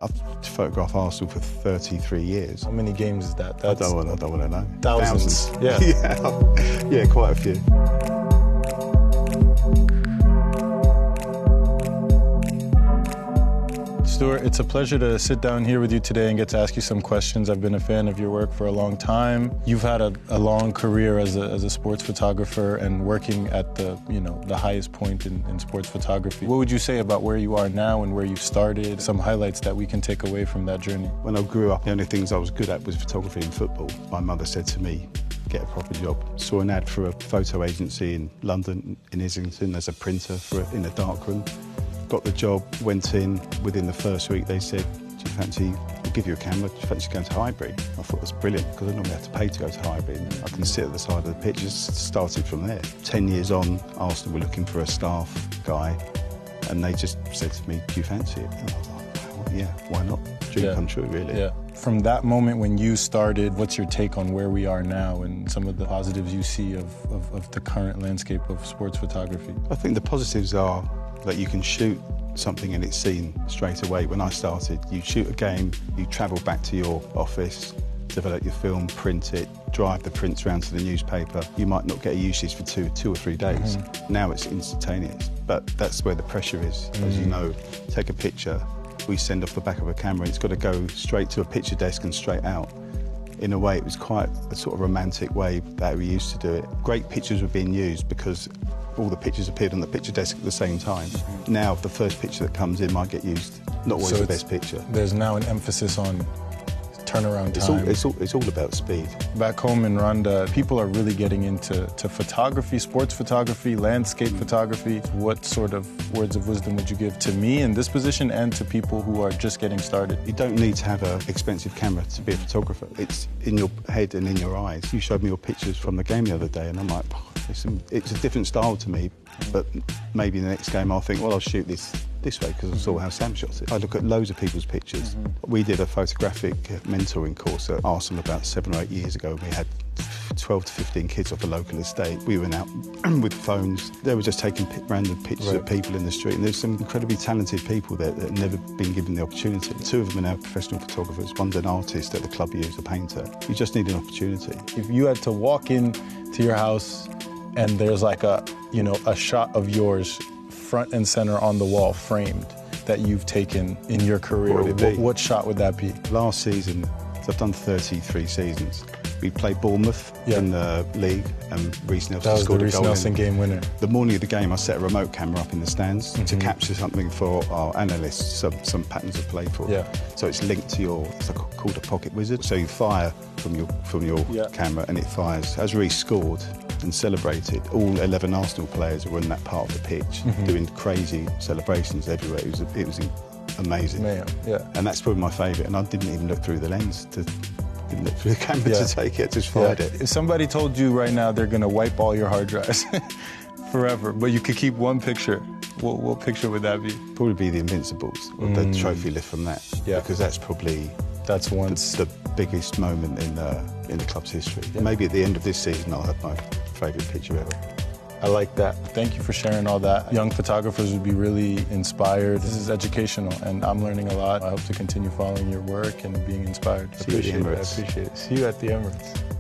I've photographed Arsenal for 33 years. How many games is that? I don't want to know. Thousands. Yeah. Yeah, quite a few. Stuart, it's a pleasure to sit down here with you today and get to ask you some questions. I've been a fan of your work for a long time. You've had a long career as a sports photographer and working at the highest point in sports photography. What would you say about where you are now and where you started? Some highlights that we can take away from that journey. When I grew up, the only things I was good at was photography and football. My mother said to me, get a proper job. Saw an ad for a photo agency in London, in Islington, as a printer in a darkroom. Got the job, went in. Within the first week, they said, do you fancy, we'll give you a camera, do you fancy going to Highbury? I thought that's brilliant, because I normally have to pay to go to Highbury. I can sit at the side of the pitch. Just started from there. 10 years on, Arsenal were looking for a staff guy, and they just said to me, do you fancy it? And I was like, well, yeah, why not? Dream come true, really. Yeah. From that moment when you started, what's your take on where we are now and some of the positives you see of the current landscape of sports photography? I think the positives are that you can shoot something and it's seen straight away. When I started, you shoot a game, you travel back to your office, develop your film, print it, drive the prints around to the newspaper. You might not get a usage for two or three days. Now it's instantaneous, but that's where the pressure is. As you know, take a picture, we send off the back of a camera, it's got to go straight to a picture desk and straight out. In a way, it was quite a sort of romantic way that we used to do it. Great pictures were being used because all the pictures appeared on the picture desk at the same time. Now, the first picture that comes in might get used. Not always the best picture. There's now an emphasis on turnaround time. It's all about speed. Back home in Rwanda, people are really getting into photography, sports photography, landscape photography. What sort of words of wisdom would you give to me in this position and to people who are just getting started? You don't need to have an expensive camera to be a photographer. It's in your head and in your eyes. You showed me your pictures from the game the other day and I'm like, it's a different style to me, but maybe the next game I'll think, well, I'll shoot this way because I saw how Sam shot it. I look at loads of people's pictures. We did a photographic mentoring course at Arsenal about 7 or 8 years ago. We had 12 to 15 kids off a local estate. We went out with phones. They were just taking random pictures of people in the street, and there's some incredibly talented people there that have never been given the opportunity. 2 of them are now professional photographers. One's an artist at the club you use, a painter. You just need an opportunity. If you had to walk in to your house and there's like a shot of yours front and center on the wall, framed, that you've taken in your career, what shot would that be? Last season, so I've done 33 seasons. We played Bournemouth in the league, and Reece Nelson scored a goal. That was the Reece Nelson game winner. The morning of the game, I set a remote camera up in the stands to capture something for our analysts, some patterns of play for. So it's linked to it's called a pocket wizard. So you fire from your camera, and it fires. As Reece scored and celebrated, all 11 Arsenal players were in that part of the pitch, doing crazy celebrations everywhere. It was amazing. And that's probably my favourite. And I didn't even look through the lens didn't look through the camera to take it, just fired it. If somebody told you right now they're going to wipe all your hard drives forever, but you could keep one picture, what picture would that be? Probably be the Invincibles, or the trophy lift from that. Because that's probably the biggest moment in the club's history. Maybe at the end of this season I'll have my favourite picture ever. I like that. Thank you for sharing all that. Young photographers would be really inspired. This is educational, and I'm learning a lot. I hope to continue following your work and being inspired. See you at the Emirates. I appreciate it. See you at the Emirates.